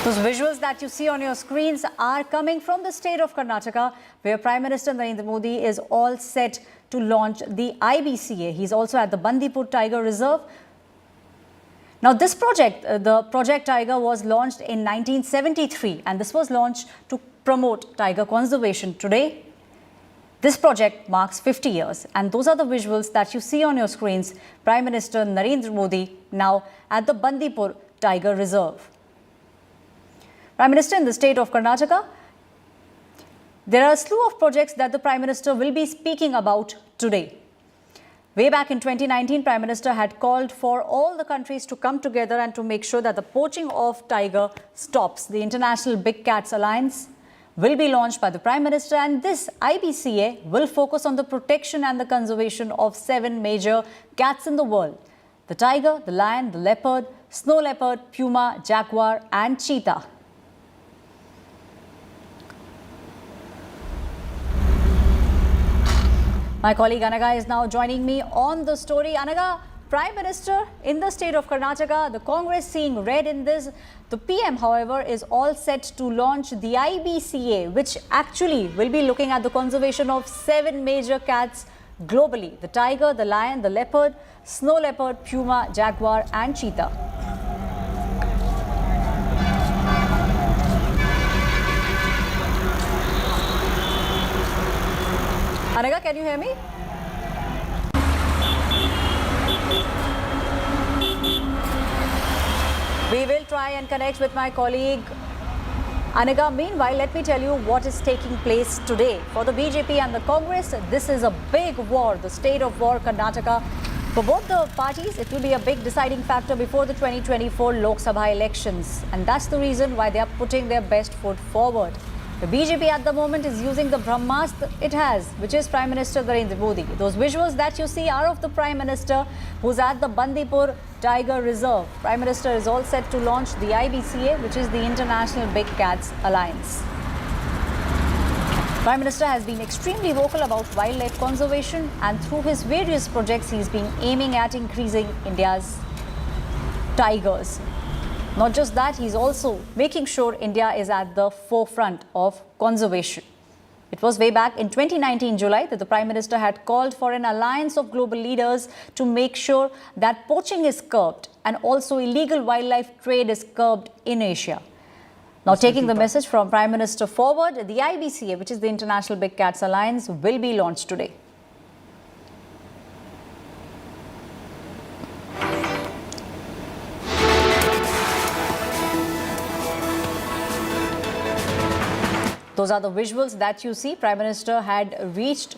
Those visuals that you see on your screens are coming from the state of Karnataka, where Prime Minister Narendra Modi is all set to launch the IBCA. He's also at the Bandipur Tiger Reserve. Now, this project, the Project Tiger, was launched in 1973, and this was launched to promote tiger conservation. Today, this project marks 50 years, and those are the visuals that you see on your screens. Prime Minister Narendra Modi now at the Bandipur Tiger Reserve. Prime Minister in the state of Karnataka. There are a slew of projects that the Prime Minister will be speaking about today. Way back in 2019, Prime Minister had called for all the countries to come together and to make sure that the poaching of tiger stops. The International Big Cats Alliance will be launched by the Prime Minister, and this IBCA will focus on the protection and the conservation of 7 major cats in the world: the tiger, the lion, the leopard, snow leopard, puma, jaguar and cheetah. My colleague Anaga is now joining me on the story. Anaga, Prime Minister in the state of Karnataka, the Congress seeing red in this. The PM, however, is all set to launch the IBCA, which actually will be looking at the conservation of 7 major cats globally: the tiger, the lion, the leopard, snow leopard, puma, jaguar and cheetah. Anaga, can you hear me? We will try and connect with my colleague Anaga. Meanwhile, let me tell you what is taking place today. For the BJP and the Congress, this is a big war, the state of war, Karnataka. For both the parties, it will be a big deciding factor before the 2024 Lok Sabha elections. And that's the reason why they are putting their best foot forward. The BJP at the moment is using the Brahmastra it has, which is Prime Minister Narendra Modi. Those visuals that you see are of the Prime Minister who's at the Bandipur Tiger Reserve. Prime Minister is all set to launch the IBCA, which is the International Big Cats Alliance. Prime Minister has been extremely vocal about wildlife conservation, and through his various projects, he's been aiming at increasing India's tigers. Not just that, he's also making sure India is at the forefront of conservation. It was way back in 2019 July that the Prime Minister had called for an alliance of global leaders to make sure that poaching is curbed and also illegal wildlife trade is curbed in Asia. Now, taking the message from Prime Minister forward, the IBCA, which is the International Big Cats Alliance, will be launched today. Those are the visuals that you see. Prime Minister had reached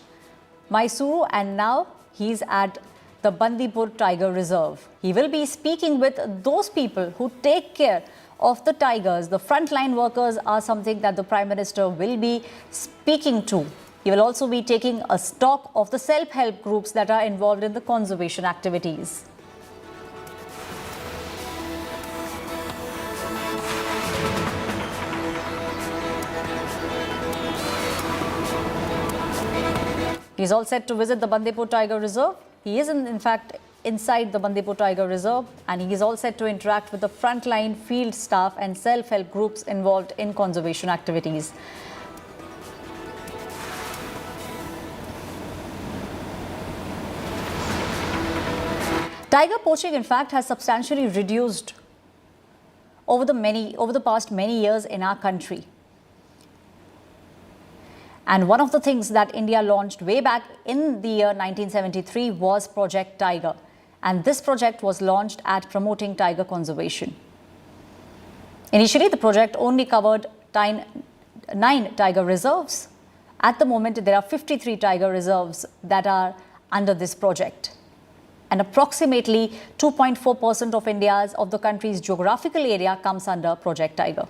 Mysuru and now he's at the Bandipur Tiger Reserve. He will be speaking with those people who take care of the tigers. The frontline workers are something that the Prime Minister will be speaking to. He will also be taking a stock of the self-help groups that are involved in the conservation activities. He's all set to visit the Bandipur Tiger Reserve. He is in fact inside the Bandipur Tiger Reserve, and he is all set to interact with the frontline field staff and self-help groups involved in conservation activities. Tiger poaching, in fact, has substantially reduced over the past many years in our country. And one of the things that India launched way back in the year 1973 was Project Tiger. And this project was launched at promoting tiger conservation. Initially, the project only covered 9 tiger reserves. At the moment, there are 53 tiger reserves that are under this project. And approximately 2.4% of the country's geographical area comes under Project Tiger.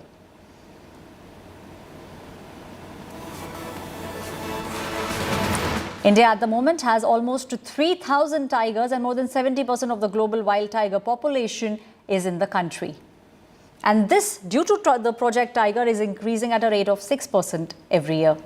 India at the moment has almost 3,000 tigers, and more than 70% of the global wild tiger population is in the country. And this, due to the Project Tiger, is increasing at a rate of 6% every year.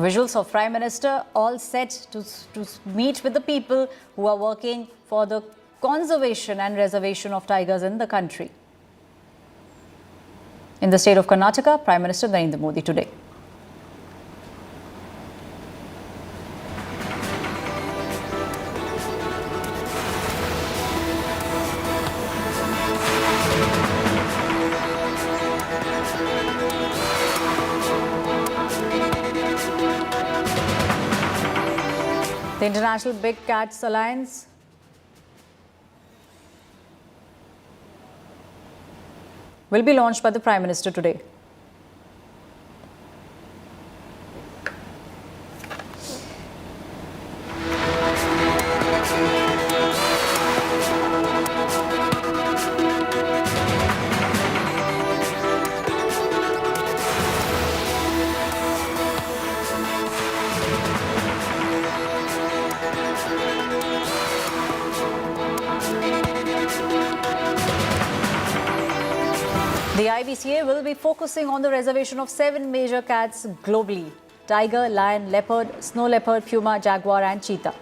the visuals of Prime Minister all set to meet with the people who are working for the conservation and reservation of tigers in the country. In the state of Karnataka, Prime Minister Narendra Modi today. The International Big Cats Alliance will be launched by the Prime Minister today. The IBCA will be focusing on the reservation of 7 major cats globally: tiger, lion, leopard, snow leopard, puma, jaguar and cheetah.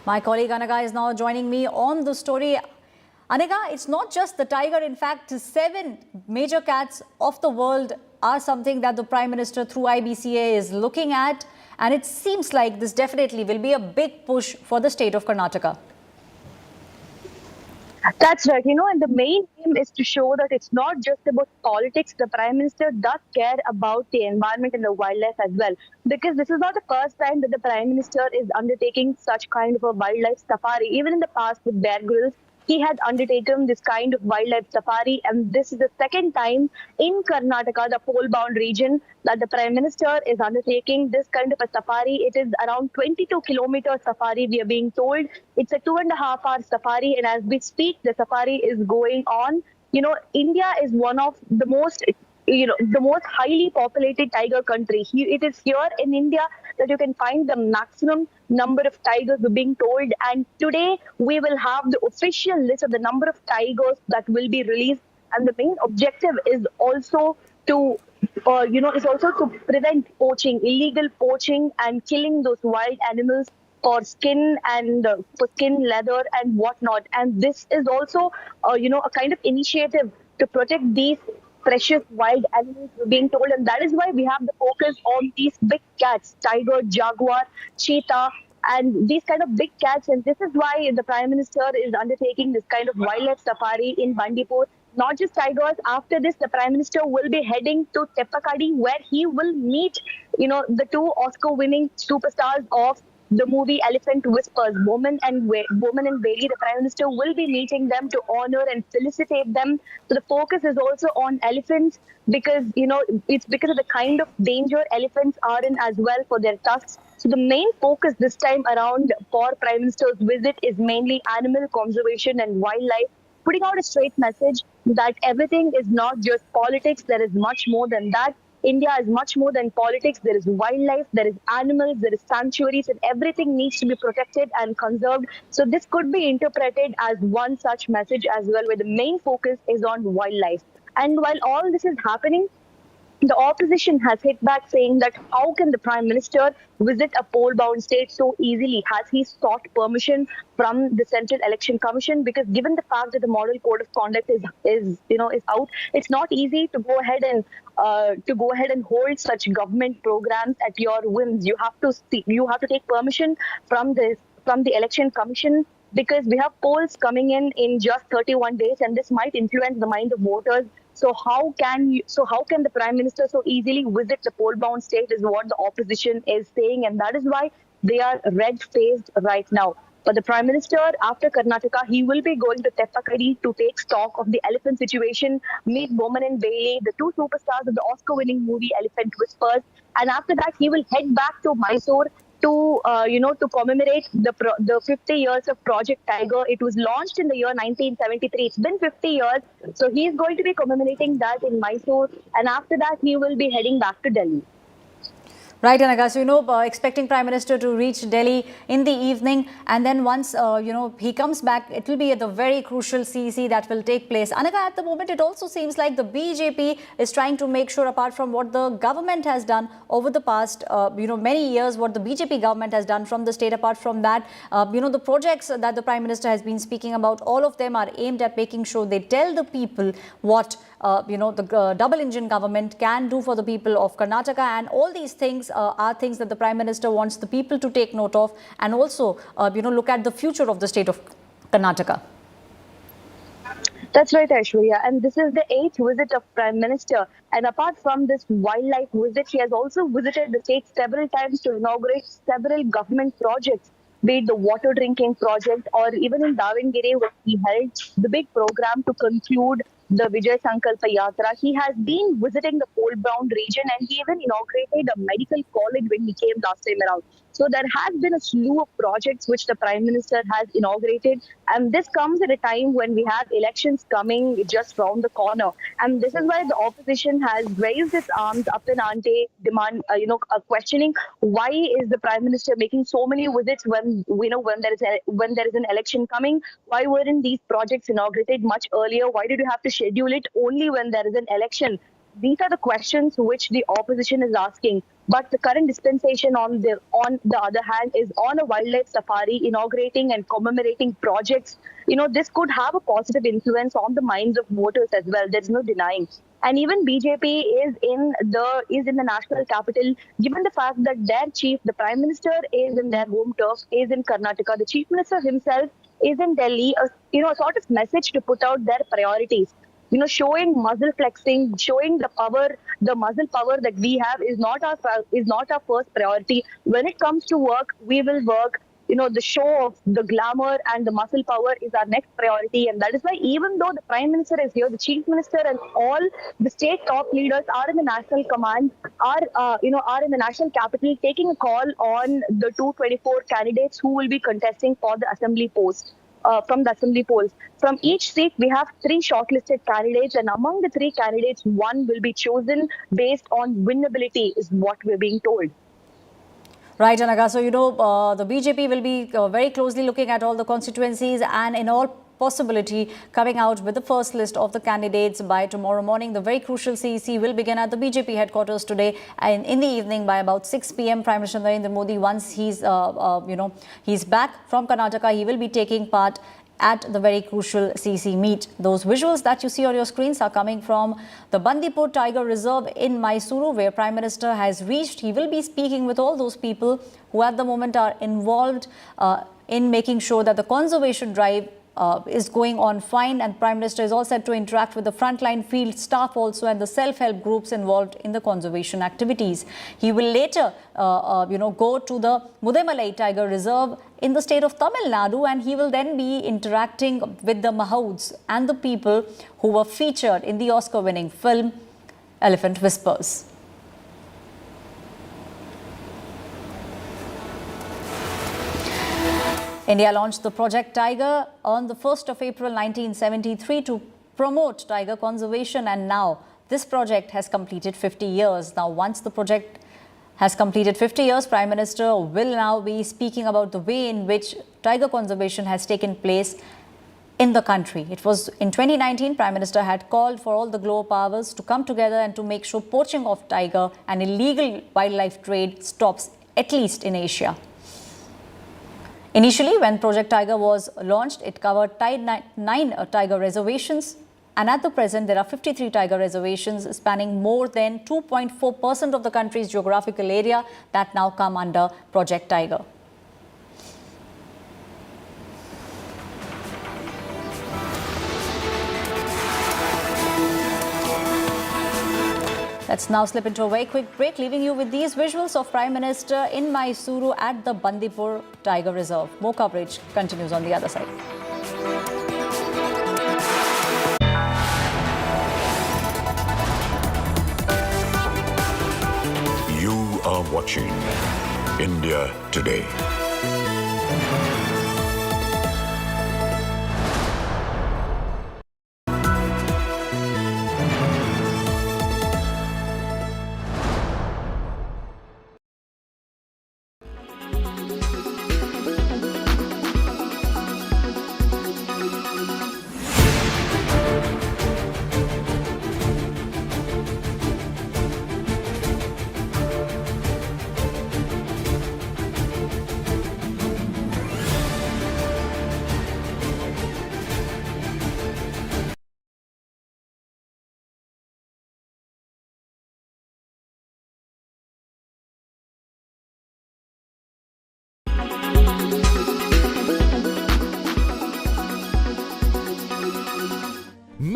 My colleague Anaga is now joining me on the story. Anaga, it's not just the tiger. In fact, 7 major cats of the world are something that the Prime Minister through IBCA is looking at, and it seems like this definitely will be a big push for the state of Karnataka. That's right, and the main aim is to show that it's not just about politics. The Prime Minister does care about the environment and the wildlife as well, because this is not the first time that the Prime Minister is undertaking such kind of a wildlife safari. Even in the past with Bear Grylls, he had undertaken this kind of wildlife safari, and this is the second time in Karnataka, the pole-bound region, that the Prime Minister is undertaking this kind of a safari. It is around 22-kilometer safari, we are being told. It's a 2.5-hour safari, and as we speak, the safari is going on. India is one of the most highly populated tiger country. It is here in India that you can find the maximum number of tigers, we're being told. And today we will have the official list of the number of tigers that will be released. And the main objective is also to, prevent poaching, illegal poaching, and killing those wild animals for skin and for skin, leather, and whatnot. And this is also, a kind of initiative to protect these precious wild animals, we're being told, and that is why we have the focus on these big cats: tiger, jaguar, cheetah, and these kind of big cats. And this is why the Prime Minister is undertaking this kind of wildlife safari in Bandipur. Not just tigers. After this, the Prime Minister will be heading to Theppakadu, where he will meet, the 2 Oscar-winning superstars of the movie Elephant Whispers, Bowman and Bailey. The Prime Minister will be meeting them to honor and felicitate them. So the focus is also on elephants, because, it's because of the kind of danger elephants are in as well for their tusks. So the main focus this time around for Prime Minister's visit is mainly animal conservation and wildlife, putting out a straight message that everything is not just politics. There is much more than that. India is much more than politics. There is wildlife, there is animals, there is sanctuaries, and everything needs to be protected and conserved. So this could be interpreted as one such message as well, where the main focus is on wildlife. And while all this is happening, the opposition has hit back, saying that how can the Prime Minister visit a poll-bound state so easily? Has he sought permission from the Central Election Commission? Because given the fact that the Model Code of Conduct is out, it's not easy to go ahead and hold such government programs at your whims. You have to take permission from the Election Commission, because we have polls coming in just 31 days, and this might influence the mind of voters. So how can the Prime Minister so easily visit the poll-bound state is what the opposition is saying, and that is why they are red-faced right now. But the Prime Minister, after Karnataka, he will be going to Theppakadu to take stock of the elephant situation, meet Bowman and Bailey, the 2 superstars of the Oscar-winning movie Elephant Whispers, and after that he will head back to Mysore to commemorate the 50 years of Project Tiger. It was launched in the year 1973. It's been 50 years, so he is going to be commemorating that in Mysore, and after that he will be heading back to Delhi. Right, Anaga. So, expecting Prime Minister to reach Delhi in the evening, and then once, he comes back, it will be at the very crucial CEC that will take place. Anaga, at the moment, it also seems like the BJP is trying to make sure, apart from what the government has done over the past, many years, what the BJP government has done from the state, apart from that, the projects that the Prime Minister has been speaking about, all of them are aimed at making sure they tell the people what, the double engine government can do for the people of Karnataka, and all these things are things that the Prime Minister wants the people to take note of, and also, look at the future of the state of Karnataka. That's right, Aishwarya. And this is the 8th visit of Prime Minister. And apart from this wildlife visit, he has also visited the state several times to inaugurate several government projects, be it the water drinking project, or even in Davangere, where he held the big program to conclude the Vijay Sankalpa Yatra. He has been visiting the coal-bound region, and he even inaugurated a medical college when he came last time around. So there has been a slew of projects which the Prime Minister has inaugurated, and this comes at a time when we have elections coming just round the corner. And this is why the opposition has raised its arms up in ante, questioning why is the Prime Minister making so many visits when when there is an election coming? Why weren't these projects inaugurated much earlier? Why did you have to schedule it only when there is an election? These are the questions which the opposition is asking. But the current dispensation, on the other hand, is on a wildlife safari, inaugurating and commemorating projects. This could have a positive influence on the minds of voters as well. There's no denying. And even BJP is in the national capital, given the fact that their chief, the Prime Minister, is in their home turf, is in Karnataka. The Chief Minister himself is in Delhi, a sort of message to put out their priorities. Showing muscle flexing, showing the muscle power that we have is not our first priority. When it comes to work, we will work. The show of the glamour and the muscle power is our next priority, and that is why even though the Prime Minister is here, the Chief Minister and all the state top leaders are in the national command, are in the national capital, taking a call on the 224 candidates who will be contesting for the assembly post. From the assembly polls. From each seat, we have 3 shortlisted candidates, and among the 3 candidates, one will be chosen based on winnability, is what we're being told. Right, Anaga. So, the BJP will be very closely looking at all the constituencies, and in all possibility coming out with the first list of the candidates by tomorrow morning. The very crucial CEC will begin at the BJP headquarters today, and in the evening by about 6 p.m. Prime Minister Narendra Modi, once he's back from Karnataka, he will be taking part at the very crucial CEC meet. Those visuals that you see on your screens are coming from the Bandipur Tiger Reserve in Mysuru, where Prime Minister has reached. He will be speaking with all those people who at the moment are involved in making sure that the conservation drive is going on fine, and Prime Minister is all set to interact with the frontline field staff also and the self-help groups involved in the conservation activities. He will later, go to the Mudumalai Tiger Reserve in the state of Tamil Nadu, and he will then be interacting with the mahouts and the people who were featured in the Oscar-winning film Elephant Whispers. India launched the Project Tiger on the 1st of April 1973 to promote tiger conservation, and now this project has completed 50 years. Now, once the project has completed 50 years, Prime Minister will now be speaking about the way in which tiger conservation has taken place in the country. It was in 2019, Prime Minister had called for all the global powers to come together and to make sure poaching of tiger and illegal wildlife trade stops, at least in Asia. Initially, when Project Tiger was launched, it covered 9 tiger reservations, and at the present, there are 53 tiger reservations spanning more than 2.4% of the country's geographical area that now come under Project Tiger. Let's now slip into a very quick break, leaving you with these visuals of Prime Minister in Mysuru at the Bandipur Tiger Reserve. More coverage continues on the other side. You are watching India Today.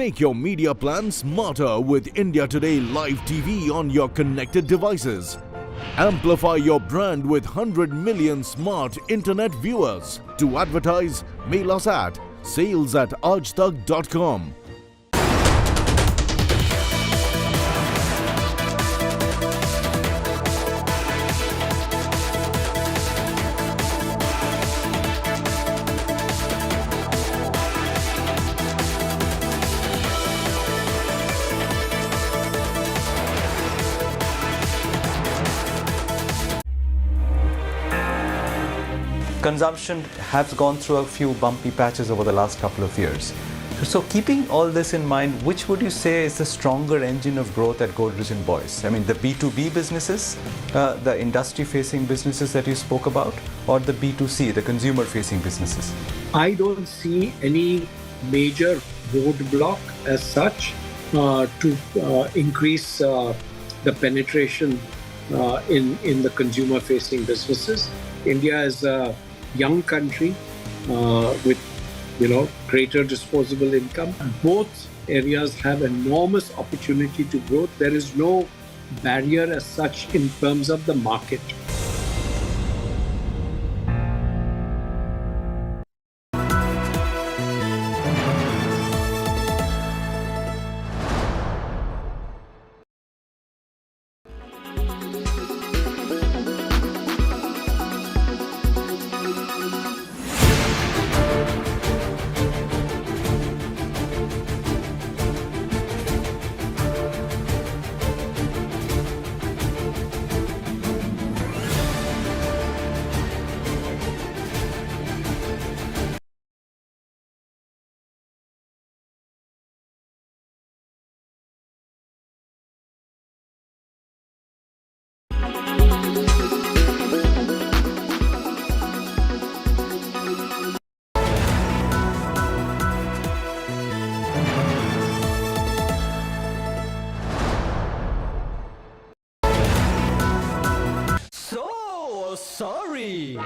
Make your media plan smarter with India Today Live TV on your connected devices. Amplify your brand with 100 million smart internet viewers. To advertise, mail us at sales@aajtak.com. Consumption has gone through a few bumpy patches over the last couple of years. So keeping all this in mind, which would you say is the stronger engine of growth at Godrej and Boyce? I mean, the B2B businesses, the industry-facing businesses that you spoke about, or the B2C, the consumer-facing businesses? I don't see any major roadblock as such to increase the penetration in the consumer-facing businesses. India is a young country with greater disposable income. Both areas have enormous opportunity to grow. There is no barrier as such in terms of the market. Sorry.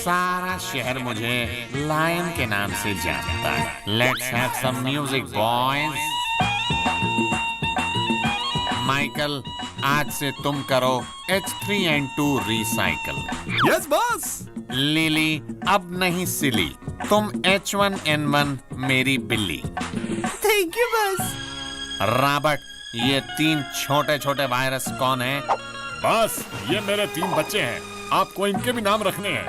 सारा शहर मुझे lion के नाम से जानता है। Let's have some music boys. Michael, आज से तुम करो H3N2 recycle. Yes, boss. Lily, अब नहीं सिली, तुम H1N1 मेरी बिल्ली। Thank you, boss. रॉबर्ट, ये 3 छोटे छोटे वायरस कौन है? बस, ये मेरे 3 बच्चे हैं। आपको इनके भी नाम रखने हैं।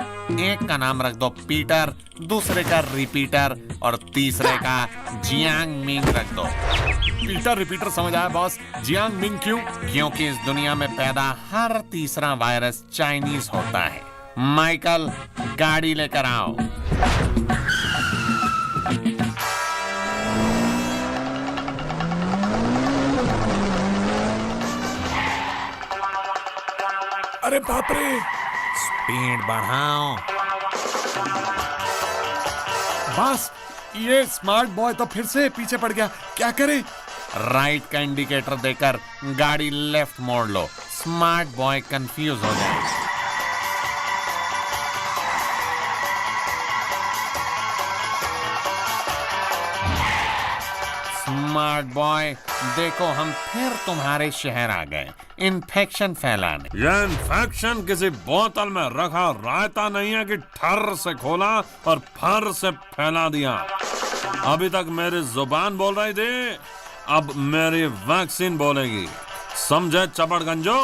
एक का नाम रख दो पीटर, दूसरे का रिपीटर और तीसरे का जियांग मिंग रख दो। पीटर रिपीटर समझ आया बॉस। जियांग मिंग क्यों? क्योंकि इस दुनिया में पैदा हर तीसरा वायरस चाइनीज होता है। माइकल, गाड़ी लेकर आओ। अरे बाप रे! स्पीड बढ़ाओ। बस, ये स्मार्ट बॉय तो फिर से पीछे पड़ गया। क्या करे? राइट का इंडिकेटर देकर गाड़ी लेफ्ट मोड़ लो। स्मार्ट बॉय कंफ्यूज हो जाए। स्मार्ट बॉय, देखो हम फिर तुम्हारे शहर आ गए इन्फेक्शन फैलाने। ये इन्फेक्शन किसी बोतल में रखा रायता नहीं है कि ठर से खोला और फर से फैला दिया। अभी तक मेरी जुबान बोल रही थी, अब मेरी वैक्सीन बोलेगी। समझे चपड़गंजो?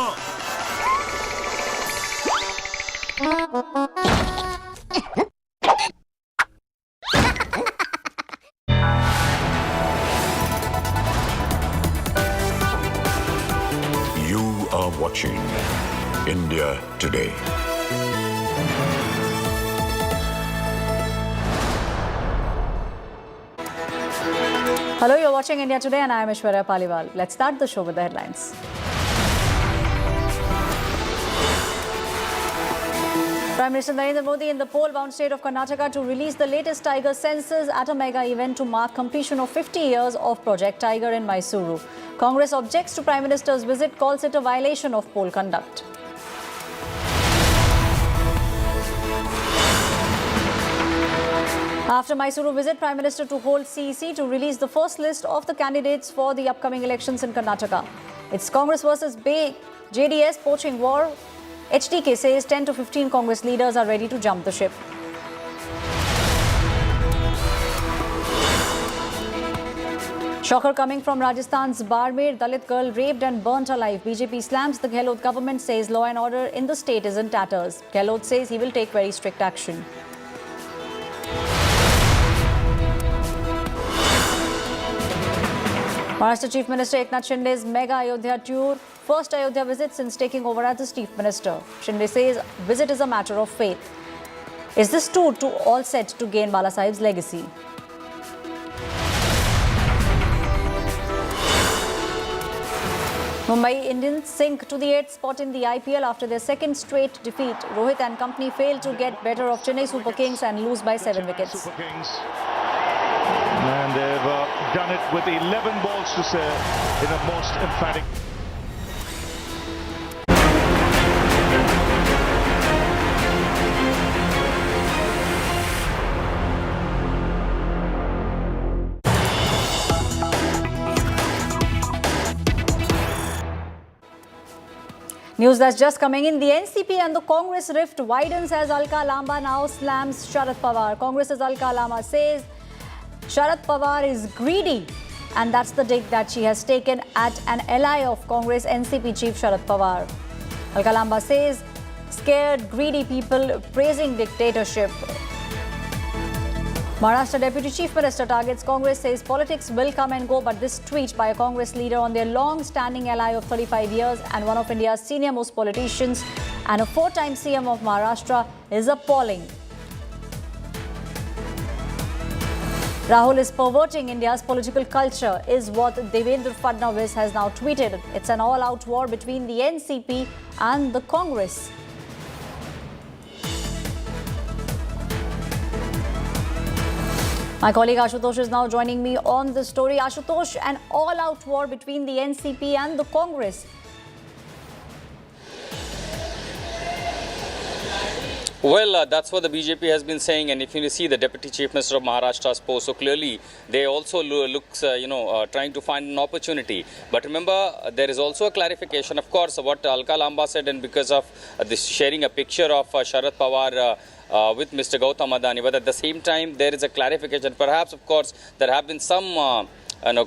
are watching India Today. Hello, you're watching India Today and I am Aishwarya Paliwal. Let's start the show with the headlines. Prime Minister Narendra Modi in the poll-bound state of Karnataka to release the latest tiger census at a mega event to mark completion of 50 years of Project Tiger in Mysuru. Congress objects to Prime Minister's visit, calls it a violation of poll conduct. After Mysuru visit, Prime Minister to hold CEC to release the first list of the candidates for the upcoming elections in Karnataka. It's Congress versus JDS poaching war. HDK says 10 to 15 Congress leaders are ready to jump the ship. Shocker coming from Rajasthan's Barmer, Dalit girl raped and burnt alive. BJP slams the Gehlot government, says law and order in the state is in tatters. Gehlot says he will take very strict action. Maharashtra Chief Minister Eknath Shinde's mega Ayodhya tour, first Ayodhya visit since taking over as Chief Minister. Shinde says visit is a matter of faith. Is this tour all set to gain Bala Sahib's legacy? Mumbai Indians sink to the 8th spot in the IPL after their second straight defeat. Rohit and company failed to get better of Chennai Super Kings and lose by 7 wickets. And they've done it with 11 balls to serve in a most emphatic. News that's just coming in. The NCP and the Congress rift widens as Alka Lamba now slams Sharad Pawar. Congress's Alka Lamba says Sharad Pawar is greedy, and that's the dig that she has taken at an ally of Congress NCP chief Sharad Pawar. Alka Lamba says scared, greedy people praising dictatorship. Maharashtra Deputy Chief Minister targets Congress, says politics will come and go, but this tweet by a Congress leader on their long-standing ally of 35 years and one of India's senior-most politicians and a 4-time CM of Maharashtra is appalling. Rahul is perverting India's political culture, is what Devendra Fadnavis has now tweeted. It's an all-out war between the NCP and the Congress. My colleague Ashutosh is now joining me on the story. Ashutosh, an all-out war between the NCP and the Congress. Well, that's what the BJP has been saying, and if you see the Deputy Chief Minister of Maharashtra's post, so clearly they also looks, trying to find an opportunity. But remember, there is also a clarification, of course, what Alka Lamba said, and because of this sharing a picture of Sharad Pawar with Mr. Gautam Adani. But at the same time, there is a clarification. Perhaps, of course, there have been some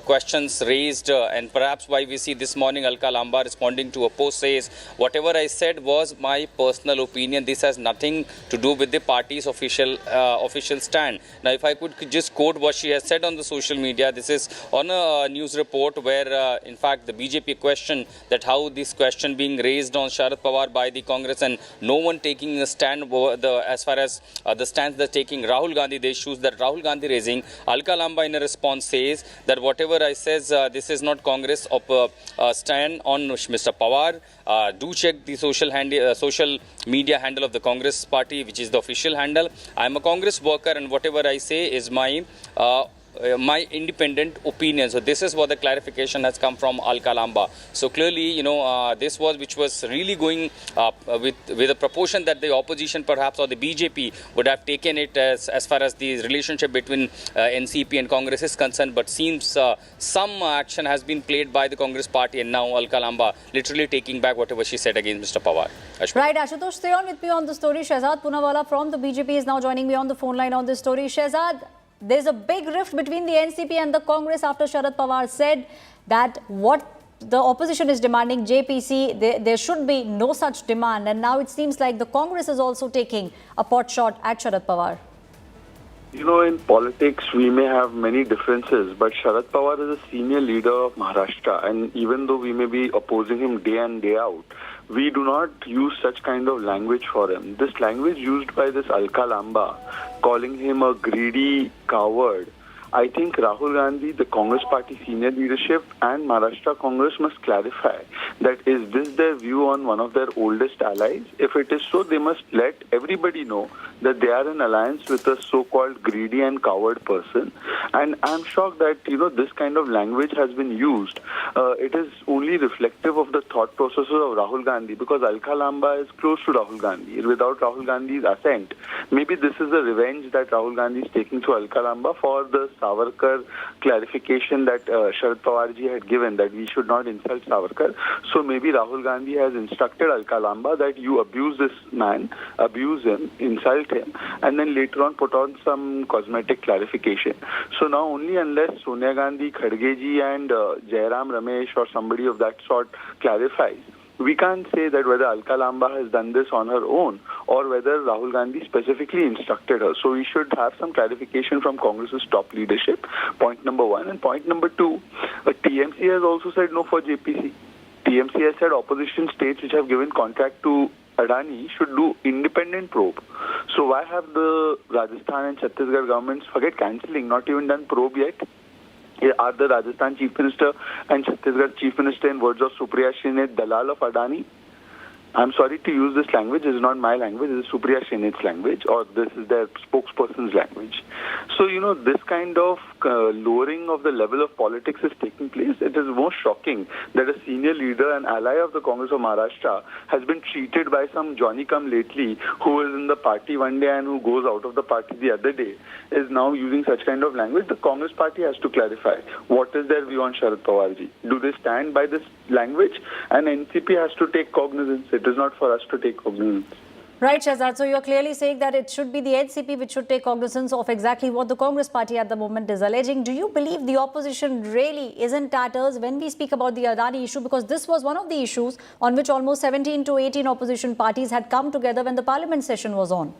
questions raised, and perhaps why we see this morning Alka Lamba responding to a post says, whatever I said was my personal opinion. This has nothing to do with the party's official stand. Now, if I could just quote what she has said on the social media, this is on a news report where, in fact, the BJP questioned that how this question being raised on Sharad Pawar by the Congress and no one taking a stand as far as the stance they're taking Rahul Gandhi, the issues that Rahul Gandhi raising. Alka Lamba in a response says that whatever I says, this is not Congress stand on Mr. Pawar. Do check the social media handle of the Congress party, which is the official handle. I am a Congress worker, and whatever I say is my independent opinion. So this is what the clarification has come from Alka Lamba. So clearly, this was which was really going with a proportion that the opposition perhaps or the BJP would have taken it as far as the relationship between NCP and Congress is concerned. But seems some action has been played by the Congress party, and now Alka Lamba literally taking back whatever she said against Mr. Pawar. Right, Ashutosh, stay on with me on the story. Shehzad Poonawala from the BJP is now joining me on the phone line on this story. Shehzad, there's a big rift between the NCP and the Congress after Sharad Pawar said that what the opposition is demanding, JPC, there should be no such demand. And now it seems like the Congress is also taking a pot shot at Sharad Pawar. In politics, we may have many differences, but Sharad Pawar is a senior leader of Maharashtra. And even though we may be opposing him day in, day out, we do not use such kind of language for him. This language used by this Alka Lamba, calling him a greedy coward, I think Rahul Gandhi, the Congress party senior leadership and Maharashtra Congress must clarify that is this their view on one of their oldest allies? If it is so, they must let everybody know that they are in alliance with a so-called greedy and coward person. And I'm shocked that, this kind of language has been used. It is only reflective of the thought processes of Rahul Gandhi, because Alka Lamba is close to Rahul Gandhi. Without Rahul Gandhi's assent, maybe this is the revenge that Rahul Gandhi is taking to Alka Lamba for the Savarkar clarification that Sharad Pawarji had given, that we should not insult Savarkar. So maybe Rahul Gandhi has instructed Alka Lamba that you abuse this man, abuse him, insult him, and then later on put on some cosmetic clarification. So now only unless Sonia Gandhi, Khadgeji and Jairam Ramesh or somebody of that sort clarifies, we can't say that whether Alka Lamba has done this on her own or whether Rahul Gandhi specifically instructed her. So we should have some clarification from Congress's top leadership, point number one. And point number two, TMC has also said no for JPC. TMC has said opposition states which have given contract to Adani should do independent probe. So why have the Rajasthan and Chhattisgarh governments, forget cancelling, not even done probe yet? Are the Rajasthan Chief Minister and Chhattisgarh Chief Minister, in words of Supriya Shrinate, Dalal of Adani? I'm sorry to use this language. This is not my language. This is Supriya Shinate's language, or this is their spokesperson's language. So, this kind of lowering of the level of politics is taking place. It is most shocking that a senior leader and ally of the Congress of Maharashtra has been treated by some Johnny-come-lately who is in the party one day and who goes out of the party the other day, is now using such kind of language. The Congress party has to clarify what is their view on Sharad Pawarji. Do they stand by this language? And NCP has to take cognizance. It is not for us to take cognizance. Right, Shahzad. So you're clearly saying that it should be the NCP which should take cognizance of exactly what the Congress party at the moment is alleging. Do you believe the opposition really is in tatters when we speak about the Adani issue? Because this was one of the issues on which almost 17 to 18 opposition parties had come together when the parliament session was on.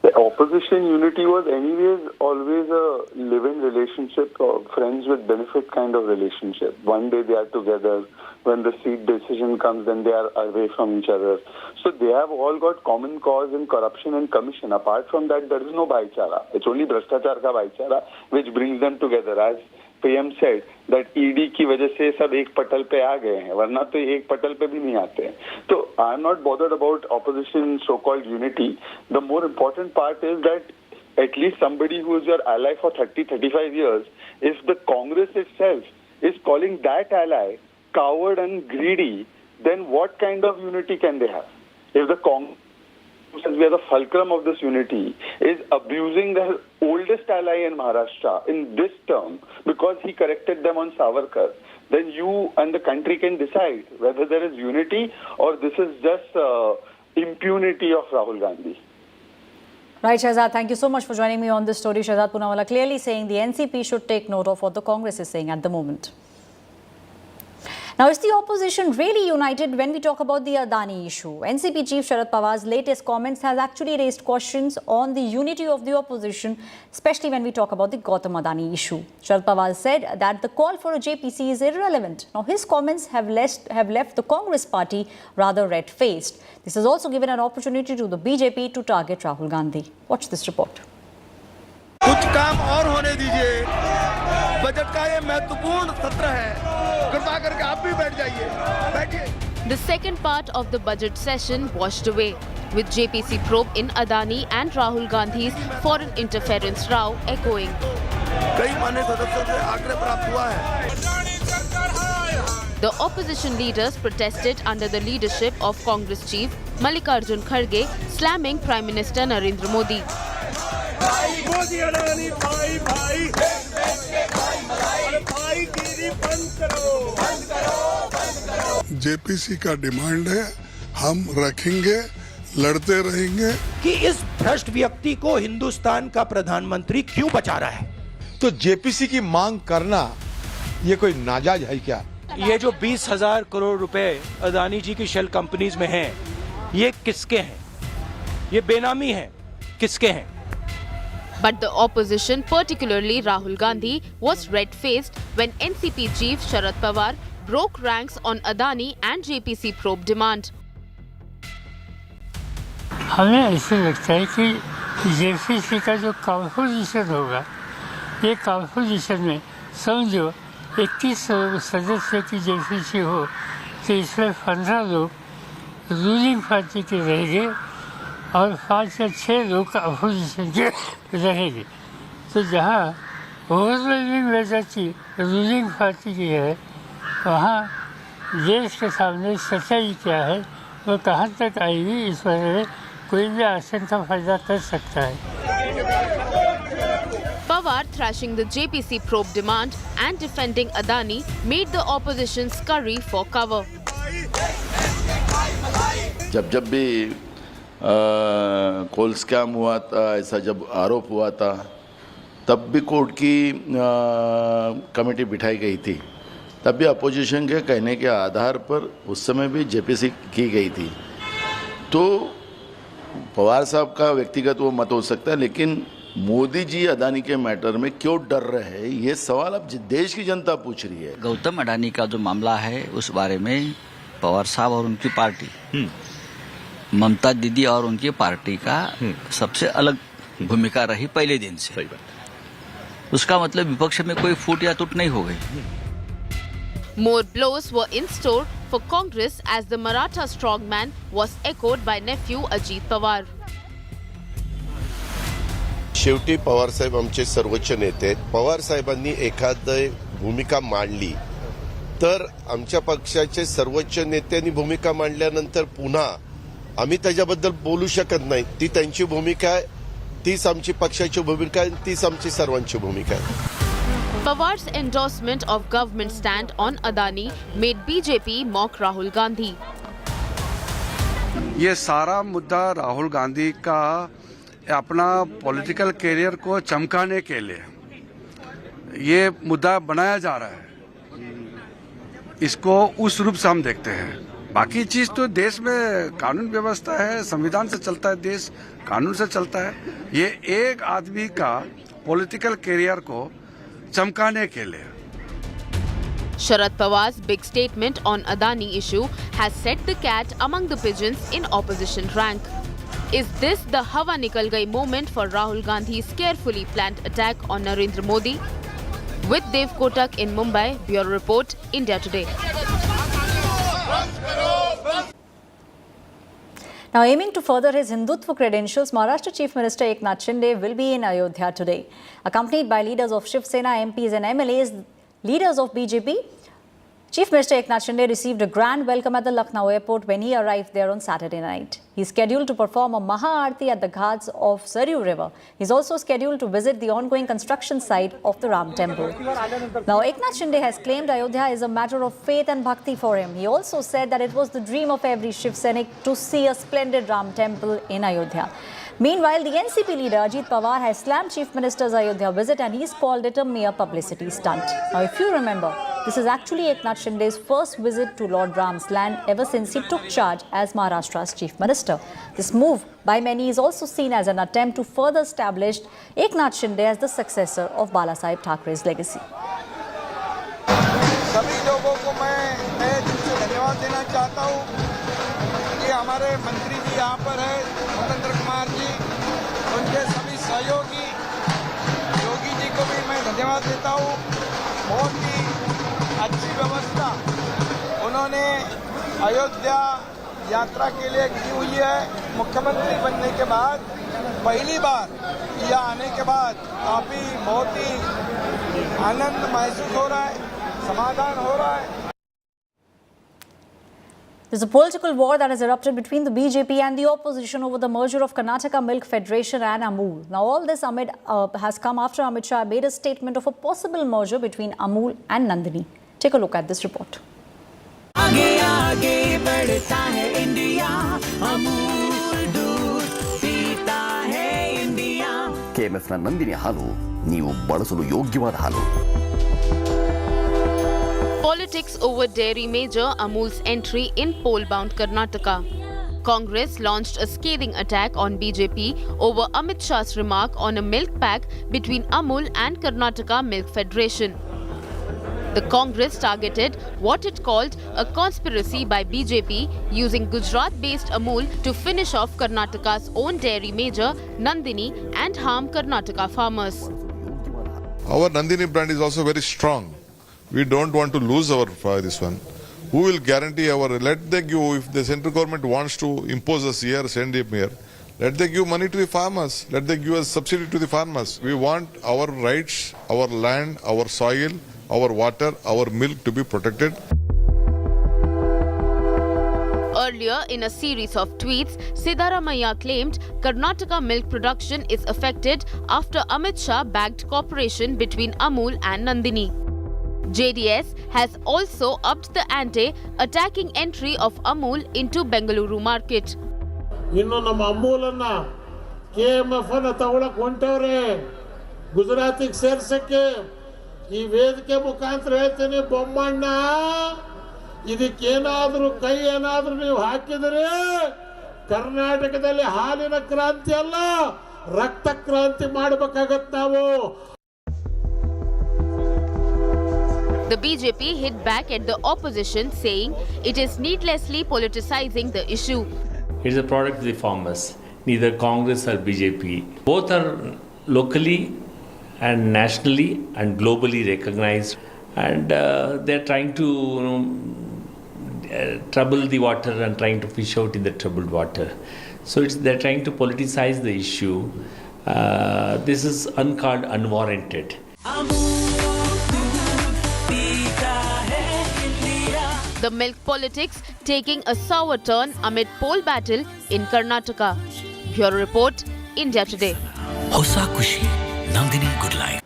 The opposition unity was anyways always a live-in relationship, or friends with benefit kind of relationship. One day they are together. When the seat decision comes, then they are away from each other. So they have all got common cause in corruption and commission. Apart from that, there is no bhaichara. It's only Bhrashtachar ka bhaichara which brings them together. As PM said, that ED की वजह से सब एक पटल पे आ गए हैं, वरना तो एक पटल पे भी नहीं आते हैं. So I'm not bothered about opposition so-called unity. The more important part is that at least somebody who is your ally for 30-35 years, if the Congress itself is calling that ally coward and greedy, then what kind of unity can they have? If the Congress, as we are the fulcrum of this unity, is abusing their oldest ally in Maharashtra in this term because he corrected them on Savarkar, then you and the country can decide whether there is unity or this is just impunity of Rahul Gandhi. Right, Shahzad. Thank you so much for joining me on this story. Shahzad Poonawalla clearly saying the NCP should take note of what the Congress is saying at the moment. Now, is the opposition really united when we talk about the Adani issue? NCP Chief Sharad Pawar's latest comments has actually raised questions on the unity of the opposition, especially when we talk about the Gautam Adani issue. Sharad Pawar said that the call for a JPC is irrelevant. Now, his comments have left the Congress party rather red-faced. This has also given an opportunity to the BJP to target Rahul Gandhi. Watch this report. कुछ काम और होने दीजिए. Budget का ये महत्वपूर्ण सत्र है. कृपा करके आप भी बैठ जाइए. बैठिए. The second part of the budget session washed away, with JPC probe in Adani and Rahul Gandhi's foreign interference row echoing. कई माननीय सदस्यों से आग्रह प्राप्त हुआ है. The opposition leaders protested under the leadership of Congress chief Mallikarjun Kharge, slamming Prime Minister Narendra Modi. JPC का demand है, हम रखेंगे, लड़ते रहेंगे. कि इस भ्रष्ट व्यक्ति को हिंदुस्तान का प्रधानमंत्री क्यों बचा रहा है? तो जेपीसी की मांग करना ये कोई नाजायज है क्या? ये जो 20,000 करोड़ रुपए अदानी जी की शेल कंपनीज में हैं, ये किसके हैं? ये बेनामी हैं, किसके हैं? But the opposition, particularly Rahul Gandhi, was red-faced when NCP chief Sharad Pawar broke ranks on Adani and JPC probe demand. हमें ऐसे लगता है कि जेपीसी का जो कंपोजिशन होगा एक अपोजिशन में समझो 31 सदस्य की जैसी हो तो इसमें 15 लोग रूलिंग पार्टी के रहेंगे और 5 या 6 लोग अपोजिशन के रहेंगे। तो जहाँ ओवरवेलमिंग मेजॉरिटी रूलिंग पार्टी की है वहाँ देश के सामने सच्चाई क्या है वो कहाँ तक आएगी, इस बारे में कोई भी आशंका पैदा कर सकता है। Pawar thrashing the JPC probe demand and defending Adani made the opposition scurry for cover. जब भी कोल स्कैम हुआ था, ऐसा जब आरोप हुआ था, तब भी कोर्ट की कमेटी बिठाई गई थी। तब भी अपोजिशन के कहने के आधार पर उस समय भी जेपीसी की गई थी। तो पवार साहब का व्यक्तिगत वो मत हो सकता है, लेकिन मोदी जी अदानी के मैटर में क्यों डर रहे हैं, ये सवाल अब देश की जनता पूछ रही है। गौतम अडानी का जो मामला है उस बारे में पवार साहब और उनकी पार्टी, ममता दीदी और उनकी पार्टी का सबसे अलग भूमिका रही पहले दिन से। उसका मतलब विपक्ष में कोई फूट या टूट नहीं हो गई। More blows were in store for Congress as the Maratha strongman was echoed by nephew Ajit Pawar. शेवटी पवार साहेब आमचे सर्वोच्च नेते आहेत. पवार साहेबांनी एखादी भूमिका मांडली तर आमच्या पक्षाचे सर्वोच्च नेत्यांनी भूमिका मांडल्यानंतर पुन्हा आम्ही त्याच्याबद्दल बोलू शकत नाही. ती त्यांची भूमिका आहे, तीच आमची पक्षाची भूमिका आहे, तीच आमची सर्वांची भूमिका आहे. Pawar's endorsement of government stand on Adani made BJP mock Rahul Gandhi. ये सारा मुद्दा राहुल गांधी का अपना पॉलिटिकल कैरियर को चमकाने के लिए ये मुद्दा बनाया जा रहा है। इसको उस रूप से हम देखते हैं। बाकी चीज तो देश में कानून व्यवस्था है, संविधान से चलता है, देश कानून से चलता है। ये एक आदमी का पॉलिटिकल कैरियर को चमकाने के लिए। Sharad Pawar's big statement on Adani issue has set the cat among the pigeons in opposition rank. Is this the Hawa Nikal Gayi moment for Rahul Gandhi's carefully planned attack on Narendra Modi? With Dev Kotak in Mumbai, Bureau Report, India Today. Now, aiming to further his Hindutva credentials, Maharashtra Chief Minister Eknath Shinde will be in Ayodhya today. Accompanied by leaders of Shiv Sena, MPs and MLAs, leaders of BJP, Chief Minister Eknath Shinde received a grand welcome at the Lucknow airport when he arrived there on Saturday night. He's scheduled to perform a Maha Aarti at the ghats of Saryu River. He's also scheduled to visit the ongoing construction site of the Ram Temple. Now, Eknath Shinde has claimed Ayodhya is a matter of faith and bhakti for him. He also said that it was the dream of every Shiv Sainik to see a splendid Ram Temple in Ayodhya. Meanwhile, the NCP leader Ajit Pawar has slammed Chief Minister's Ayodhya visit and he's called it a mere publicity stunt. Now, if you remember, this is actually Eknath Shinde's first visit to Lord Ram's land ever since he took charge as Maharashtra's Chief Minister. This move by many is also seen as an attempt to further establish Eknath Shinde as the successor of Balasaheb Thackeray's legacy. सभी लोगों को मैं दिल से धन्यवाद देना चाहता हूँ कि हमारे मंत्री जी यहाँ पर है, स्वतंत्र कुमार जी, उनके सभी सहयोगी, योगी जी को भी मैं धन्यवाद देता हूँ। बहुत ही अच्छी व्यवस्था उन्होंने अयोध्या यात्रा के लिए की हुई है। मुख्यमंत्री बनने के बाद पहली बार या आने के बाद काफी बहुत ही आनंद महसूस हो रहा है, समाधान हो रहा है। There's a political war that has erupted between the BJP and the opposition over the merger of Karnataka Milk Federation and Amul. Now, all this has come after Amit Shah made a statement of a possible merger between Amul and Nandini. Take a look at this report. आगे आगे बढ़ता है India, Amul दूध पीता है India. KMF ನ ನಂದಿನಿ ಹಾಲು ನೀವು ಬಳಸಲು ಯೋಗ್ಯವಾದ ಹಾಲು. Politics over dairy major Amul's entry in poll-bound Karnataka. Congress launched a scathing attack on BJP over Amit Shah's remark on a milk pact between Amul and Karnataka Milk Federation. The Congress targeted what it called a conspiracy by BJP using Gujarat-based Amul to finish off Karnataka's own dairy major Nandini and harm Karnataka farmers. Our Nandini brand is also very strong. We don't want to lose our this one. Who will guarantee our? Let they give, if the central government wants to impose us here, send him here. Let they give money to the farmers. Let they give us subsidy to the farmers. We want our rights, our land, our soil, our water, our milk to be protected. Earlier, in a series of tweets, Siddaramaiah claimed Karnataka milk production is affected after Amit Shah backed cooperation between Amul and Nandini. JDS has also upped the ante, attacking entry of Amul into Bengaluru market. ಇನ್ನು ನಮ್ಮ ಅಮೂಲನ್ನ KMF ಅನ್ನ ತಗೊಳಕ್ ಹೊಂಟವ್ರೆ ಗುಜರಾತಿಗೆ ಸೇರ್ಸಕ್ಕೆ. ಈ ವೇದಿಕೆ ಮುಖಾಂತರ ಹೇಳ್ತೀನಿ, ಬೊಮ್ಮಣ್ಣ ಇದಕ್ಕೇನಾದ್ರೂ ಕೈ ಏನಾದ್ರೂ ನೀವು ಹಾಕಿದರೆ ಕರ್ನಾಟಕದಲ್ಲಿ ಹಾಲಿನ ಕ್ರಾಂತಿ ಅಲ್ಲ, ರಕ್ತ ಕ್ರಾಂತಿ ಮಾಡಬೇಕಾಗತ್ತೆ ನಾವು. The BJP hit back at the opposition, saying it is needlessly politicizing the issue. It is a product of the farmers. Neither Congress or BJP. Both are locally and nationally and globally recognized, and they're trying to trouble the water and trying to fish out in the troubled water. So they're trying to politicize the issue. This is uncalled, unwarranted. The milk politics taking a sour turn amid poll battle in Karnataka. Bureau Report, India Today. Hosa Kushi, Nandini Good Life.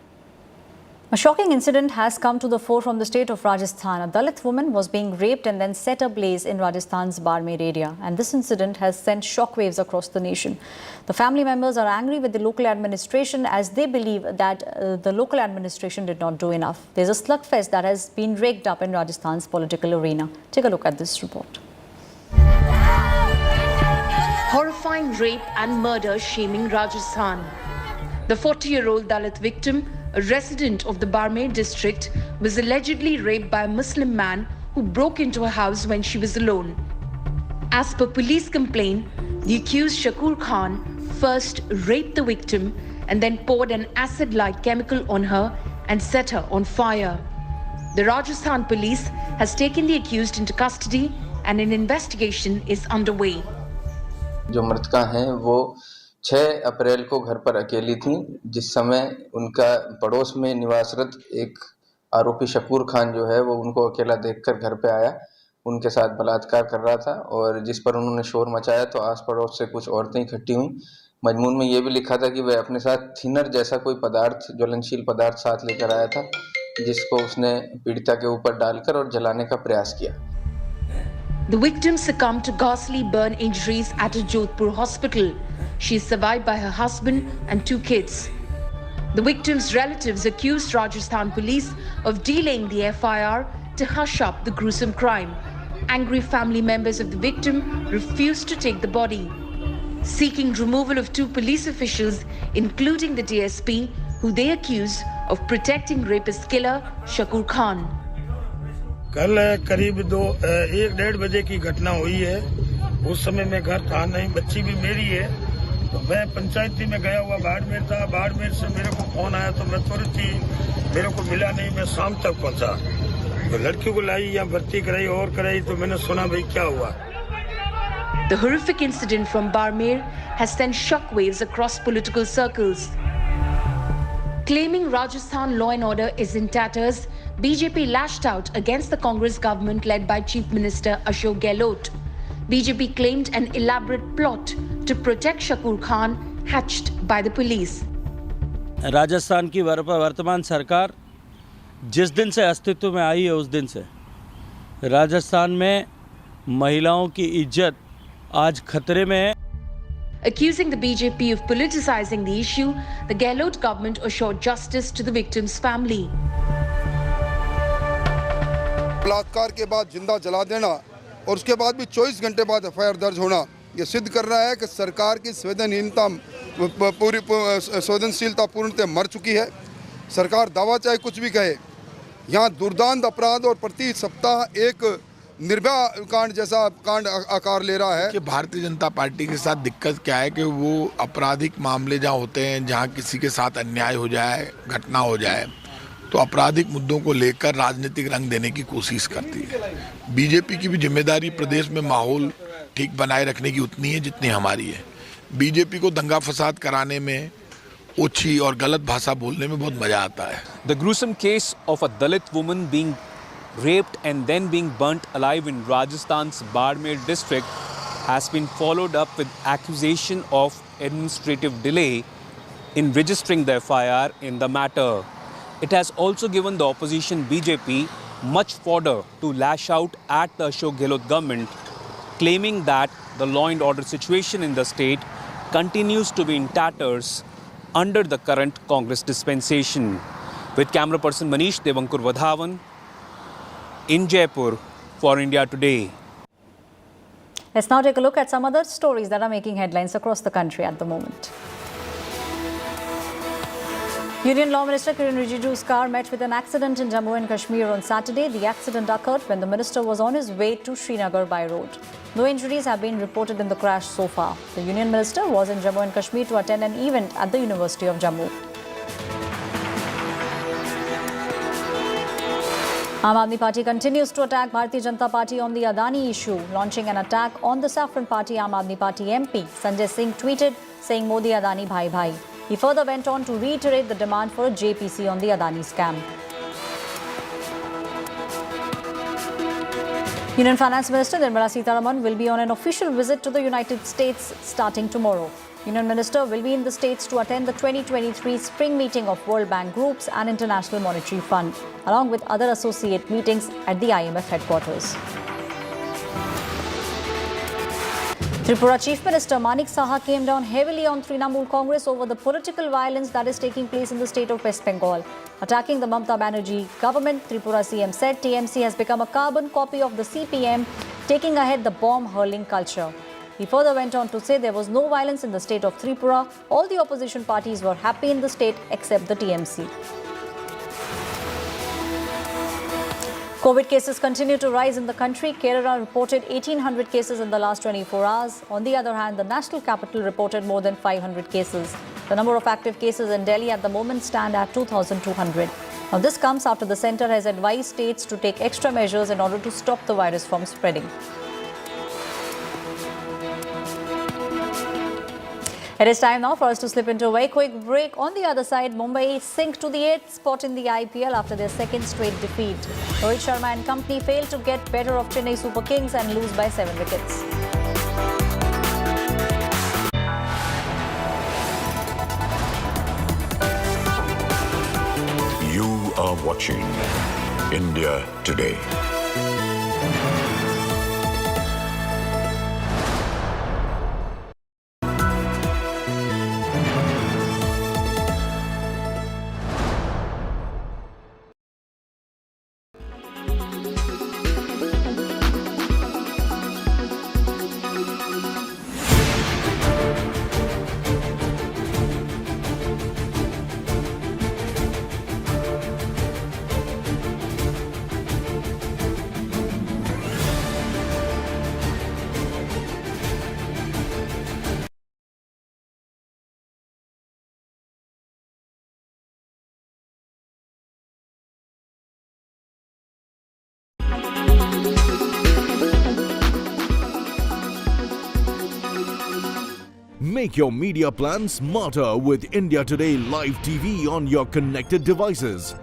A shocking incident has come to the fore from the state of Rajasthan. A Dalit woman was being raped and then set ablaze in Rajasthan's Barmer area. And this incident has sent shockwaves across the nation. The family members are angry with the local administration as they believe that the local administration did not do enough. There's a slugfest that has been raked up in Rajasthan's political arena. Take a look at this report. Horrifying rape and murder shaming Rajasthan. The 40-year-old Dalit victim, a resident of the Barmer district, was allegedly raped by a Muslim man who broke into her house when she was alone. As per police complaint, the accused Shakur Khan first raped the victim and then poured an acid-like chemical on her and set her on fire. The Rajasthan police has taken the accused into custody and an investigation is underway. जो मृतका हैं वो 6 अप्रैल को घर पर अकेली थी, जिस समय उनका पड़ोस में निवासरत एक आरोपी शकूर खान जो है वो उनको अकेला देखकर घर पे आया, उनके साथ बलात्कार कर रहा था और जिस पर उन्होंने शोर मचाया तो आस पड़ोस से कुछ औरतें इकट्ठी हुई। मजमून में ये भी लिखा था कि वह अपने साथ थिनर जैसा कोई पदार्थ, ज्वलनशील पदार्थ साथ लेकर आया था, जिसको उसने पीड़िता के ऊपर डालकर और जलाने का प्रयास किया। The victim succumbed to ghastly burn injuries at a Jodhpur hospital. She is survived by her husband and 2 kids. The victim's relatives accused Rajasthan police of delaying the FIR to hush up the gruesome crime. Angry family members of the victim refused to take the body, seeking removal of 2 police officials, including the DSP, who they accused of protecting rapist killer Shakur Khan. कल करीब 1-1:30 बजे की घटना हुई है। उस समय मैं घर था नहीं, बच्ची भी मेरी है, तो मैं पंचायती में गया हुआ बाड़मेर था। बाड़मेर से मेरे को फोन आया तो मैं तुरंत ही, मेरे को मिला नहीं, मैं शाम तक पहुंचा तो लड़की को लाई या भर्ती कराई और कराई तो मैंने सुना भाई क्या हुआ। The horrific incident from Barmer has sent shockwaves across political circles. Claiming Rajasthan law and order is in tatters, BJP lashed out against the Congress government led by Chief Minister Ashok Gehlot. BJP claimed an elaborate plot to protect Shakur Khan hatched by the police. Rajasthan की वर्तमान सरकार जिस दिन से अस्तित्व में आई है उस दिन से राजस्थान में महिलाओं की इज्जत आज खतरे में है। Accusing the BJP of politicizing the issue, the Gehlot government assured justice to the victim's family. बलात्कार के बाद जिंदा जला देना और उसके बाद भी 24 घंटे बाद FIR दर्ज होना ये सिद्ध कर रहा है कि सरकार की संवेदनशीलता पूर्णतः मर चुकी है। सरकार दावा चाहे कुछ भी कहे, यहाँ दुर्दांत अपराध और प्रति सप्ताह एक निर्भया कांड जैसा कांड आकार ले रहा है। कि भारतीय जनता पार्टी के साथ दिक्कत क्या है कि वो आपराधिक मामले जहाँ होते हैं, जहाँ किसी के साथ अन्याय हो जाए, घटना हो जाए, तो आपराधिक मुद्दों को लेकर राजनीतिक रंग देने की कोशिश करती है। बीजेपी की भी जिम्मेदारी प्रदेश में माहौल ठीक बनाए रखने की उतनी है जितनी हमारी है। बीजेपी को दंगा फसाद कराने में, ओछी और गलत भाषा बोलने में बहुत मजा आता है। The gruesome case of a Dalit woman being raped and then being burnt alive in Rajasthan's Barmer district has been followed up with accusation of administrative delay in registering the FIR in the matter. It has also given the opposition BJP much fodder to lash out at the Ashok Gehlot government, claiming that the law and order situation in the state continues to be in tatters under the current Congress dispensation. With camera person Manish Devankur Vadhavan in Jaipur for India Today. Let's now take a look at some other stories that are making headlines across the country at the moment. Union Law Minister Kiran Rijiju's car met with an accident in Jammu and Kashmir on Saturday. The accident occurred when the minister was on his way to Srinagar by road. No injuries have been reported in the crash so far. The Union Minister was in Jammu and Kashmir to attend an event at the University of Jammu. Aam Aadmi Party continues to attack Bharatiya Janata Party on the Adani issue, launching an attack on the Saffron Party. Aam Aadmi Party MP Sanjay Singh tweeted saying Modi Adani bhai bhai. He further went on to reiterate the demand for a JPC on the Adani scam. Union Finance Minister Nirmala Sitharaman will be on an official visit to the United States starting tomorrow. Union Minister will be in the States to attend the 2023 spring meeting of World Bank Groups and International Monetary Fund, along with other associate meetings at the IMF headquarters. Tripura Chief Minister Manik Saha came down heavily on Trinamool Congress over the political violence that is taking place in the state of West Bengal. Attacking the Mamata Banerjee government, Tripura CM said TMC has become a carbon copy of the CPM, taking ahead the bomb-hurling culture. He further went on to say there was no violence in the state of Tripura. All the opposition parties were happy in the state except the TMC. COVID cases continue to rise in the country. Kerala reported 1,800 cases in the last 24 hours. On the other hand, the national capital reported more than 500 cases. The number of active cases in Delhi at the moment stand at 2,200. Now, this comes after the centre has advised states to take extra measures in order to stop the virus from spreading. It is time now for us to slip into a very quick break. On the other side, Mumbai sink to the 8th spot in the IPL after their second straight defeat. Rohit Sharma and company failed to get better of Chennai Super Kings and lose by 7 wickets. You are watching India Today. Make your media plan smarter with India Today Live TV on your connected devices.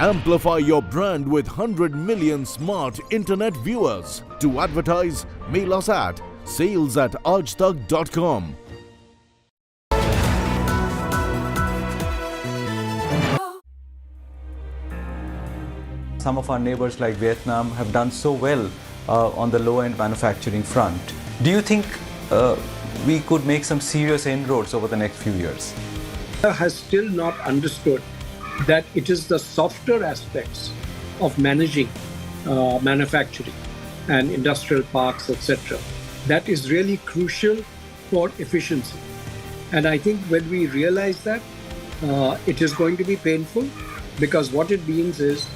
Amplify your brand with 100 million smart internet viewers. To advertise, mail us at sales@aajtak.com. Some of our neighbors like Vietnam have done so well on the low-end manufacturing front. Do you think we could make some serious inroads over the next few years? Has still not understood that it is the softer aspects of managing manufacturing and industrial parks, etc. that is really crucial for efficiency. And I think when we realize that, it is going to be painful, because what it means is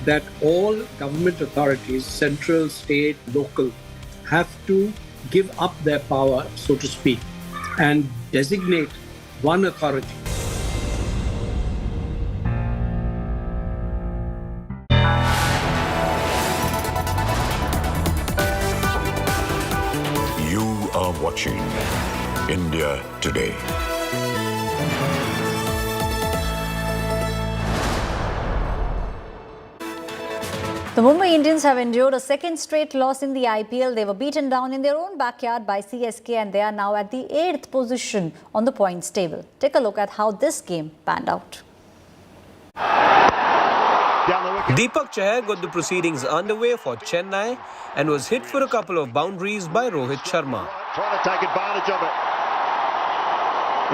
that all government authorities, central, state, local, have to give up their power, so to speak, and designate one authority. You are watching India Today. The Mumbai Indians have endured a second straight loss in the IPL. They were beaten down in their own backyard by CSK and they are now at the 8th position on the points table. Take a look at how this game panned out. Deepak Chahar got the proceedings underway for Chennai and was hit for a couple of boundaries by Rohit Sharma. Trying to take advantage of it.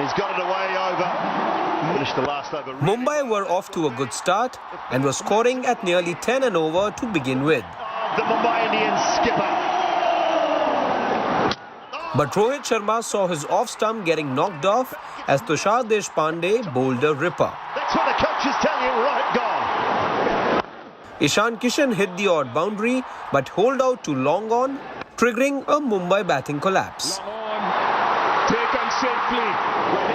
He's got it away over. Finished the last over. Mumbai were off to a good start and were scoring at nearly 10 and over to begin with. The Mumbai Indians skipper. But Rohit Sharma saw his off stump getting knocked off as Tushar Deshpande bowled a ripper. That's what the coaches tell you, right gone. Ishan Kishan hit the odd boundary but holed out too long on, triggering a Mumbai batting collapse. Taken safely.